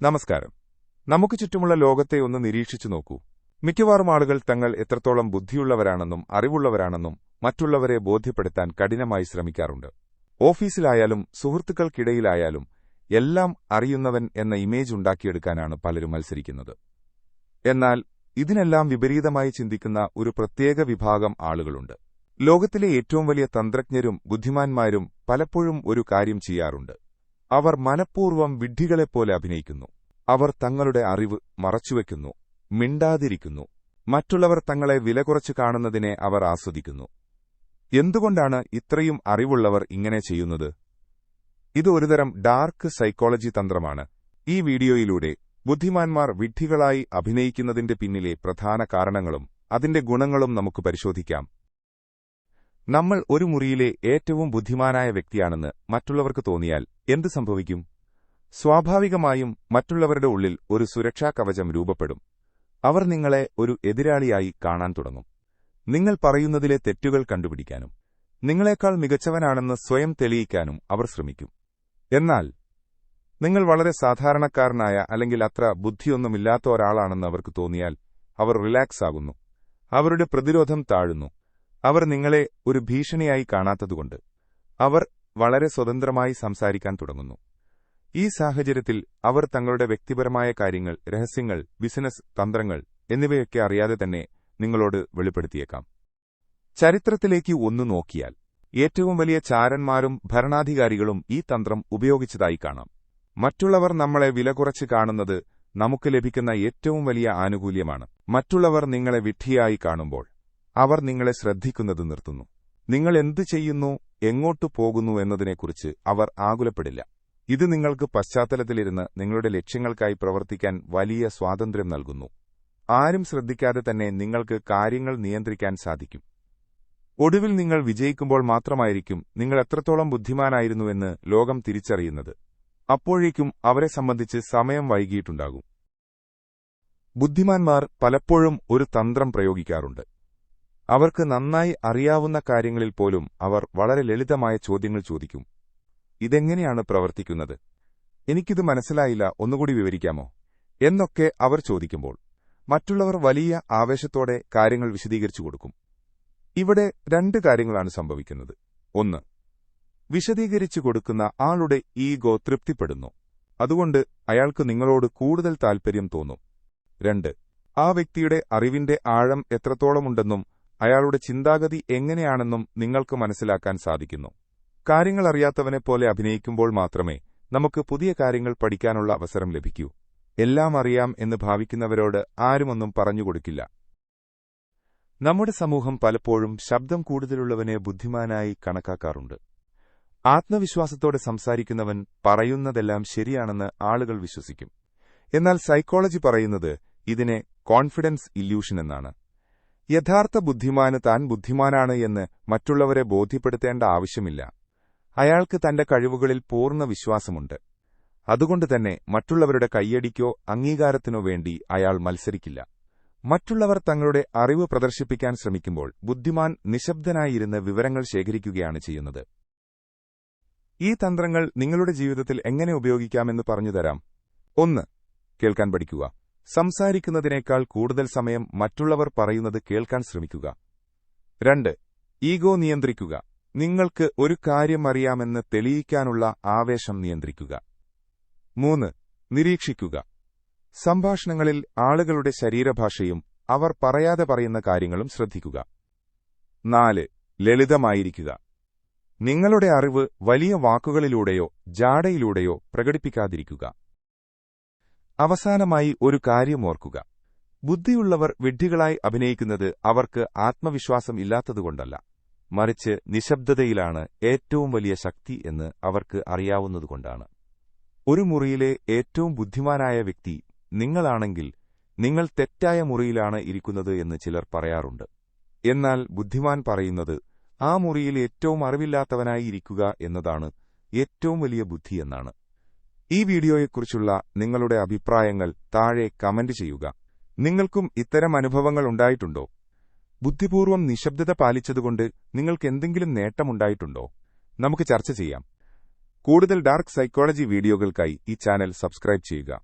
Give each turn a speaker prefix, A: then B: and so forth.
A: നമസ്കാരം. നമുക്ക് ചുറ്റുമുള്ള ലോകത്തെ ഒന്ന് നിരീക്ഷിച്ചു നോക്കൂ. മിക്കവാറും ആളുകൾ തങ്ങൾ എത്രത്തോളം ബുദ്ധിയുള്ളവരാണെന്നും അറിവുള്ളവരാണെന്നും മറ്റുള്ളവരെ ബോധ്യപ്പെടുത്താൻ കഠിനമായി ശ്രമിക്കാറുണ്ട്. ഓഫീസിലായാലും സുഹൃത്തുക്കൾക്കിടയിലായാലും എല്ലാം അറിയുന്നവൻ എന്ന ഇമേജ് ഉണ്ടാക്കിയെടുക്കാനാണ് പലരും മത്സരിക്കുന്നത്. എന്നാൽ ഇതിനെല്ലാം വിപരീതമായി ചിന്തിക്കുന്ന ഒരു പ്രത്യേക വിഭാഗം ആളുകളുണ്ട്. ലോകത്തിലെ ഏറ്റവും വലിയ തന്ത്രജ്ഞരും ബുദ്ധിമാന്മാരും പലപ്പോഴും ഒരു കാര്യം ചെയ്യാറുണ്ട്. അവർ മനഃപൂർവ്വം വിഡ്ഢികളെപ്പോലെ അഭിനയിക്കുന്നു. അവർ തങ്ങളുടെ അറിവ് മറച്ചുവെക്കുന്നു, മിണ്ടാതിരിക്കുന്നു. മറ്റുള്ളവർ തങ്ങളെ വിലകുറച്ചു കാണുന്നതിനെ അവർ ആസ്വദിക്കുന്നു. എന്തുകൊണ്ടാണ് ഇത്രയും അറിവുള്ളവർ ഇങ്ങനെ ചെയ്യുന്നത്? ഇത് ഒരുതരം ഡാർക്ക് സൈക്കോളജി തന്ത്രമാണ്. ഈ വീഡിയോയിലൂടെ ബുദ്ധിമാന്മാർ വിഡ്ഢികളായി അഭിനയിക്കുന്നതിന്റെ പിന്നിലെ പ്രധാന കാരണങ്ങളും അതിന്റെ ഗുണങ്ങളും നമുക്ക് പരിശോധിക്കാം. നമ്മൾ ഒരു മുറിയിലെ ഏറ്റവും ബുദ്ധിമാനായ വ്യക്തിയാണെന്ന് മറ്റുള്ളവർക്ക് തോന്നിയാൽ എന്ത് സംഭവിക്കും? സ്വാഭാവികമായും മറ്റുള്ളവരുടെ ഉള്ളിൽ ഒരു സുരക്ഷാ കവചം രൂപപ്പെടും. അവർ നിങ്ങളെ ഒരു എതിരാളിയായി കാണാൻ തുടങ്ങും. നിങ്ങൾ പറയുന്നതിലെ തെറ്റുകൾ കണ്ടുപിടിക്കാനും നിങ്ങളെക്കാൾ മികച്ചവനാണെന്ന് സ്വയം തെളിയിക്കാനും അവർ ശ്രമിക്കും. എന്നാൽ നിങ്ങൾ വളരെ സാധാരണക്കാരനായ അല്ലെങ്കിൽ അത്ര ബുദ്ധിയൊന്നുമില്ലാത്ത ഒരാളാണെന്ന് അവർക്ക് തോന്നിയാൽ അവർ റിലാക്സ് ആകുന്നു. അവരുടെ പ്രതിരോധം താഴുന്നു. അവർ നിങ്ങളെ ഒരു ഭീഷണിയായി കാണാത്തതുകൊണ്ട് അവർ വളരെ സ്വതന്ത്രമായി സംസാരിക്കാൻ തുടങ്ങുന്നു. ഈ സാഹചര്യത്തിൽ അവർ തങ്ങളുടെ വ്യക്തിപരമായ കാര്യങ്ങൾ, രഹസ്യങ്ങൾ, ബിസിനസ് തന്ത്രങ്ങൾ എന്നിവയൊക്കെ അറിയാതെ തന്നെ നിങ്ങളോട് വെളിപ്പെടുത്തിയേക്കാം. ചരിത്രത്തിലേക്ക് ഒന്നു നോക്കിയാൽ ഏറ്റവും വലിയ ചാരന്മാരും ഭരണാധികാരികളും ഈ തന്ത്രം ഉപയോഗിച്ചതായി കാണാം. മറ്റുള്ളവർ നമ്മളെ വിലകുറച്ച് കാണുന്നത് നമുക്ക് ലഭിക്കുന്ന ഏറ്റവും വലിയ ആനുകൂല്യമാണ്. മറ്റുള്ളവർ നിങ്ങളെ വിഡ്ഢിയായി കാണുമ്പോൾ അവർ നിങ്ങളെ ശ്രദ്ധിക്കുന്നത് നിർത്തുന്നു. നിങ്ങൾ എന്തു ചെയ്യുന്നു, എങ്ങോട്ടു പോകുന്നു എന്നതിനെക്കുറിച്ച് അവർ ആകുലപ്പെടില്ല. ഇത് നിങ്ങൾക്ക് പശ്ചാത്തലത്തിലിരുന്ന് നിങ്ങളുടെ ലക്ഷ്യങ്ങൾക്കായി പ്രവർത്തിക്കാൻ വലിയ സ്വാതന്ത്ര്യം നൽകുന്നു. ആരും ശ്രദ്ധിക്കാതെ തന്നെ നിങ്ങൾക്ക് കാര്യങ്ങൾ നിയന്ത്രിക്കാൻ സാധിക്കും. ഒടുവിൽ നിങ്ങൾ വിജയിക്കുമ്പോൾ മാത്രമായിരിക്കും നിങ്ങൾ എത്രത്തോളം ബുദ്ധിമാനായിരുന്നുവെന്ന് ലോകം തിരിച്ചറിയുന്നത്. അപ്പോഴേക്കും അവരെ സംബന്ധിച്ച് സമയം വൈകിയിട്ടുണ്ടാകും. ബുദ്ധിമാന്മാർ പലപ്പോഴും ഒരു തന്ത്രം പ്രയോഗിക്കാറുണ്ട്. അവർക്ക് നന്നായി അറിയാവുന്ന കാര്യങ്ങളിൽ പോലും അവർ വളരെ ലളിതമായ ചോദ്യങ്ങൾ ചോദിക്കും. ഇതെങ്ങനെയാണ് പ്രവർത്തിക്കുന്നത്? എനിക്കിത് മനസ്സിലായില്ല, ഒന്നുകൂടി വിവരിക്കാമോ? എന്നൊക്കെ അവർ ചോദിക്കുമ്പോൾ മറ്റുള്ളവർ വലിയ ആവേശത്തോടെ കാര്യങ്ങൾ വിശദീകരിച്ചു കൊടുക്കും. ഇവിടെ രണ്ട് കാര്യങ്ങളാണ് സംഭവിക്കുന്നത്. ഒന്ന്, വിശദീകരിച്ചു കൊടുക്കുന്ന ആളുടെ ഈഗോ തൃപ്തിപ്പെടുന്നു. അതുകൊണ്ട് അയാൾക്ക് നിങ്ങളോട് കൂടുതൽ താൽപര്യം തോന്നും. രണ്ട്, ആ വ്യക്തിയുടെ അറിവിന്റെ ആഴം എത്രത്തോളമുണ്ടെന്നും അയാളുടെ ചിന്താഗതി എങ്ങനെയാണെന്നും നിങ്ങൾക്ക് മനസ്സിലാക്കാൻ സാധിക്കുന്നു. കാര്യങ്ങൾ അറിയാത്തവനെപ്പോലെ അഭിനയിക്കുമ്പോൾ മാത്രമേ നമുക്ക് പുതിയ കാര്യങ്ങൾ പഠിക്കാനുള്ള അവസരം ലഭിക്കൂ. എല്ലാം അറിയാം എന്ന് ഭാവിക്കുന്നവരോട് ആരുമൊന്നും പറഞ്ഞുകൊടുക്കില്ല. നമ്മുടെ സമൂഹം പലപ്പോഴും ശബ്ദം കൂടുതലുള്ളവനെ ബുദ്ധിമാനായി കണക്കാക്കാറുണ്ട്. ആത്മവിശ്വാസത്തോടെ സംസാരിക്കുന്നവൻ പറയുന്നതെല്ലാം ശരിയാണെന്ന് ആളുകൾ വിശ്വസിക്കും. എന്നാൽ സൈക്കോളജി പറയുന്നത് ഇതിനെ കോൺഫിഡൻസ് ഇല്യൂഷൻ എന്നാണ്. യഥാർത്ഥ ബുദ്ധിമാന് താൻ ബുദ്ധിമാനാണ് എന്ന് മറ്റുള്ളവരെ ബോധ്യപ്പെടുത്തേണ്ട ആവശ്യമില്ല. അയാൾക്ക് തന്റെ കഴിവുകളിൽ പൂർണ്ണ വിശ്വാസമുണ്ട്. അതുകൊണ്ടുതന്നെ മറ്റുള്ളവരുടെ കയ്യടിക്കോ അംഗീകാരത്തിനോ വേണ്ടി അയാൾ മത്സരിക്കില്ല. മറ്റുള്ളവർ തങ്ങളുടെ അറിവ് പ്രദർശിപ്പിക്കാൻ ശ്രമിക്കുമ്പോൾ ബുദ്ധിമാൻ നിശബ്ദനായിരുന്ന് വിവരങ്ങൾ ശേഖരിക്കുകയാണ് ചെയ്യുന്നത്. ഈ തന്ത്രങ്ങൾ നിങ്ങളുടെ ജീവിതത്തിൽ എങ്ങനെ ഉപയോഗിക്കാമെന്ന് പറഞ്ഞുതരാം. 1. കേൾക്കാൻ പഠിക്കുക. സംസാരിക്കുന്നതിനേക്കാൾ കൂടുതൽ സമയം മറ്റുള്ളവർ പറയുന്നത് കേൾക്കാൻ ശ്രമിക്കുക. 2. ഈഗോ നിയന്ത്രിക്കുക. നിങ്ങൾക്ക് ഒരു കാര്യം അറിയാമെന്ന് തെളിയിക്കാനുള്ള ആവേശം നിയന്ത്രിക്കുക. 3. നിരീക്ഷിക്കുക. സംഭാഷണങ്ങളിൽ ആളുകളുടെ ശരീരഭാഷയും അവർ പറയാതെ പറയുന്ന കാര്യങ്ങളും ശ്രദ്ധിക്കുക. 4. ലളിതമായിരിക്കുക. നിങ്ങളുടെ അറിവ് വലിയ വാക്കുകളിലൂടെയോ ജാടയിലൂടെയോ പ്രകടിപ്പിക്കാതിരിക്കുക. അവസാനമായി ഒരു കാര്യം ഓർക്കുക. ബുദ്ധിയുള്ളവർ വിഡ്ഢികളായി അഭിനയിക്കുന്നത് അവർക്ക് ആത്മവിശ്വാസം ഇല്ലാത്തതുകൊണ്ടല്ല, മറിച്ച് നിശബ്ദതയിലാണ് ഏറ്റവും വലിയ ശക്തി എന്ന് അവർക്ക് അറിയാവുന്നതുകൊണ്ടാണ്. ഒരു മുറിയിലെ ഏറ്റവും ബുദ്ധിമാനായ വ്യക്തി നിങ്ങളാണെങ്കിൽ നിങ്ങൾ തെറ്റായ മുറിയിലാണ് ഇരിക്കുന്നത് എന്ന് ചിലർ പറയാറുണ്ട്. എന്നാൽ ബുദ്ധിമാൻ പറയുന്നത് ആ മുറിയിൽ ഏറ്റവും അറിവില്ലാത്തവനായി ഇരിക്കുക എന്നതാണ് ഏറ്റവും വലിയ ബുദ്ധിയെന്നാണ്. ഈ വീഡിയോയെക്കുറിച്ചുള്ള നിങ്ങളുടെ അഭിപ്രായങ്ങൾ താഴെ കമന്റ് ചെയ്യുക. നിങ്ങൾക്കും ഇത്തരം അനുഭവങ്ങൾ ഉണ്ടായിട്ടുണ്ടോ? ബുദ്ധിപൂർവ്വം നിശബ്ദത പാലിച്ചതുകൊണ്ട് നിങ്ങൾക്കെന്തെങ്കിലും നേട്ടമുണ്ടായിട്ടുണ്ടോ? നമുക്ക് ചർച്ച ചെയ്യാം. കൂടുതൽ ഡാർക്ക് സൈക്കോളജി വീഡിയോകൾക്കായി ഈ ചാനൽ സബ്സ്ക്രൈബ് ചെയ്യുക.